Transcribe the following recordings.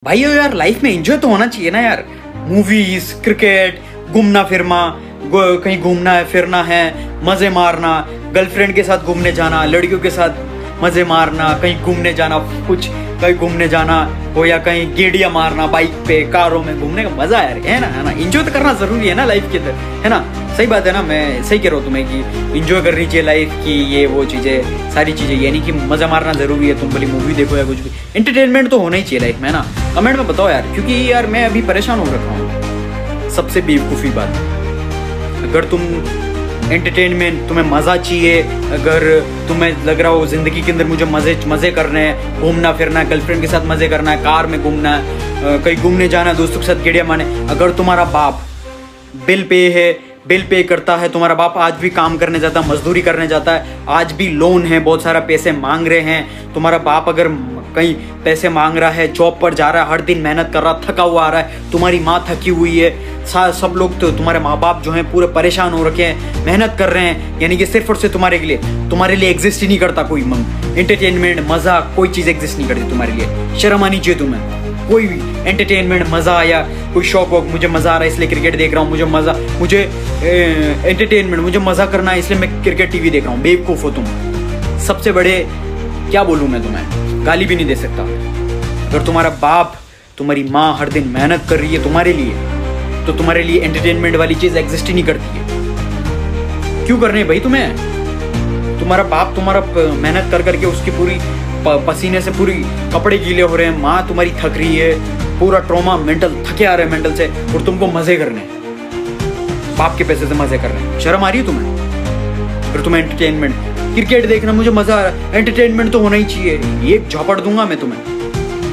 भाई यार लाइफ में एंजॉय तो होना चाहिए ना यार। मूवीज, क्रिकेट, घूमना फिरना, कहीं घूमना है फिरना है, मजे मारना, गर्लफ्रेंड के साथ घूमने जाना, लड़कियों के साथ मजे मारना, कहीं घूमने जाना, कुछ कहीं घूमने जाना हो या कहीं गेड़िया मारना बाइक पे, कारों में घूमने का मजा है ना। एंजॉय तो करना जरूरी है ना लाइफ के अंदर, है ना। सही बात है ना, मैं सही कह रहा हूँ तुम्हें कि एंजॉय करनी चाहिए लाइफ की, ये वो चीजें, सारी चीजें, यानी कि मजा मारना जरूरी है। तुम भले मूवी देखो या कुछ भी, एंटरटेनमेंट तो होना ही चाहिए लाइफ में ना। कमेंट में बताओ यार, क्योंकि यार मैं अभी परेशान हो रखा हूँ। सबसे बेवकूफ़ी बात, अगर तुम एंटरटेनमेंट, तुम्हें मज़ा चाहिए, अगर तुम्हें लग रहा हो ज़िंदगी के अंदर मुझे मज़े करने हैं, घूमना फिरना, गर्लफ्रेंड के साथ मज़े करना है, कार में घूमना है, कहीं घूमने जाना है, दोस्तों के साथ गेड़िया मारने, अगर तुम्हारा बाप बिल पे करता है, तुम्हारा बाप आज भी काम करने जाता है, मजदूरी करने जाता है, आज भी लोन है, बहुत सारा पैसे मांग रहे हैं, तुम्हारा बाप अगर कहीं पैसे मांग रहा है, जॉब पर जा रहा है, हर दिन मेहनत कर रहा, थका हुआ आ रहा है, तुम्हारी माँ थकी हुई है, सब लोग तो तुम्हारे माँ बाप जो हैं पूरे परेशान हो रखे हैं, मेहनत कर रहे हैं, यानी कि सिर्फ और सिर्फ तुम्हारे लिए एग्जिस्ट ही नहीं करता कोई एंटरटेनमेंट, मजा, कोई चीज़ एग्जिस्ट नहीं करती तुम्हारे लिए। शर्म आनी चाहिए तुम्हें। कोई भी एंटरटेनमेंट, मज़ा या कोई शौक वौक, मुझे मज़ा आ रहा है इसलिए क्रिकेट देख रहा हूँ, मुझे एंटरटेनमेंट, मुझे मज़ा करना है इसलिए मैं क्रिकेट टीवी देख रहा हूँ। बेवकूफ़ हो तुम। सबसे बड़े क्या बोलूँ मैं तुम्हें, गाली भी नहीं दे सकता। अगर तुम्हारा बाप, तुम्हारी माँ हर दिन मेहनत कर रही है तुम्हारे लिए, तो तुम्हारे लिए एंटरटेनमेंट वाली चीज़ एग्जिस्ट ही नहीं करती है। क्यों करने भाई तुम्हें? तुम्हारा बाप तुम्हारा मेहनत कर करके उसकी पूरी पसीने से पूरी कपड़े गीले हो रहे हैं, माँ तुम्हारी थक रही है, पूरा ट्रॉमा, मेंटल थके आ रहे हैं मेंटल से, और तुमको मजे करने, बाप के पैसे से मजे कर रहे हैं। शर्म आ रही है तुम्हें? फिर तुम्हें एंटरटेनमेंट, क्रिकेट देखना मुझे मजा आ रहा है, एंटरटेनमेंट तो होना ही चाहिए, ये झपट दूंगा मैं तुम्हें।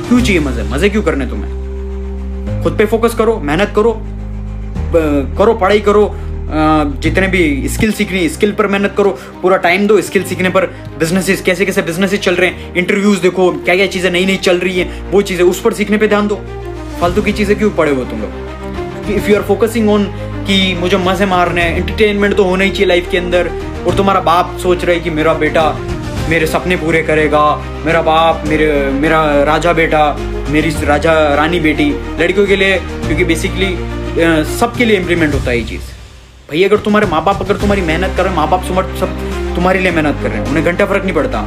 क्यों चाहिए मजे क्यों करने तुम्हें? खुद पे फोकस करो, मेहनत करो, पढ़ाई करो, जितने भी स्किल सीखनी, स्किल पर मेहनत करो, पूरा टाइम दो स्किल सीखने पर। बिजनेसेस, कैसे बिजनेसेस चल रहे हैं, इंटरव्यूज देखो, क्या क्या चीज़ें नई चल रही हैं, वो चीज़ें उस पर सीखने पे ध्यान दो। फालतू की चीज़ें क्यों पड़े हो तुम लोग? If you are focusing on कि मुझे मजे मारने हैं, एंटरटेनमेंट तो होना ही चाहिए लाइफ के अंदर, और तुम्हारा बाप सोच रहा है कि मेरा बेटा मेरे सपने पूरे करेगा, मेरा बाप मेरा राजा बेटा, मेरी राजा रानी बेटी, लड़कियों के लिए, क्योंकि बेसिकली सबके लिए इम्प्लीमेंट होता है ये चीज़। भाई अगर तुम्हारे माँ बाप, अगर तुम्हारी मेहनत कर रहे हैं, माँ बाप सब तुम्हारे लिए मेहनत कर रहे हैं, उन्हें घंटा फर्क नहीं पड़ता,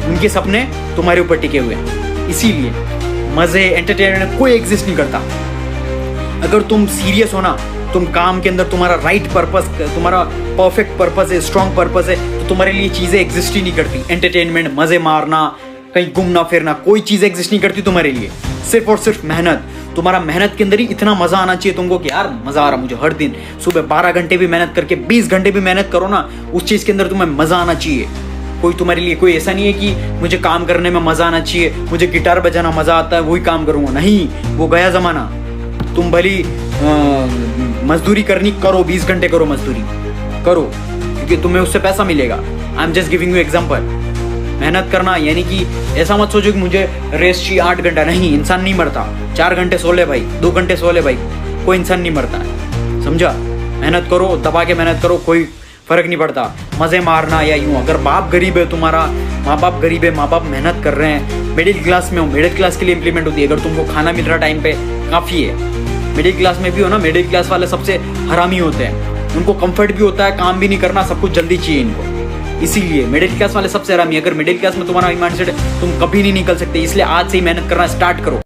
उनके सपने तुम्हारे ऊपर टिके हुए हैं। इसीलिए मज़े, एंटरटेनमेंट कोई एग्जिस्ट नहीं करता। अगर तुम सीरियस हो ना, तुम काम के अंदर, तुम्हारा राइट पर्पस, तुम्हारा परफेक्ट पर्पस है, स्ट्रॉन्ग पर्पस है, तो तुम्हारे लिए चीज़ें एग्जिस्ट ही नहीं करती। एंटरटेनमेंट, मज़े मारना, कहीं घूमना फिरना, कोई चीज़ एग्जिस्ट नहीं करती तुम्हारे लिए। सिर्फ और सिर्फ मेहनत। तुम्हारा मेहनत के अंदर ही इतना मज़ा आना चाहिए तुमको कि यार मज़ा आ रहा मुझे, हर दिन सुबह 12 घंटे भी मेहनत करके 20 घंटे भी मेहनत करो ना, उस चीज़ के अंदर तुम्हें मज़ा आना चाहिए। कोई तुम्हारे लिए, कोई ऐसा नहीं है कि मुझे काम करने में मज़ा आना चाहिए, मुझे गिटार बजाना मज़ा आता है वही काम करूँगा, नहीं, वो गया ज़माना। तुम भली मजदूरी करनी करो, 20 घंटे करो मजदूरी करो, क्योंकि तुम्हें उससे पैसा मिलेगा। I am just giving you example. मेहनत करना, यानी कि ऐसा मत सोचो कि मुझे रेस्ट चाहिए 8 घंटा, नहीं, इंसान नहीं मरता। 4 घंटे सो ले भाई, 2 घंटे सो ले भाई, कोई इंसान नहीं मरता है, समझा। मेहनत करो, दबा के मेहनत करो, कोई फर्क नहीं पड़ता। मज़े मारना या यूँ, अगर बाप गरीब है, तुम्हारा माँ बाप गरीब है, माँ बाप मेहनत कर रहे हैं, मिडिल क्लास में हो, मिडिल क्लास के लिए इंप्लीमेंट होती है। अगर तुमको खाना मिल रहा टाइम पे, काफ़ी है। मिडिल क्लास में भी हो ना, मिडिल क्लास वाले सबसे हरामी होते हैं, उनको कंफर्ट भी होता है, काम भी नहीं करना, सब कुछ जल्दी चाहिए इनको, इसीलिए मिडिल क्लास वाले सबसे हरामी। अगर मिडिल क्लास में तुम्हारा माइंडसेट, तुम कभी नहीं निकल सकते, इसलिए आज से ही मेहनत करना स्टार्ट करो।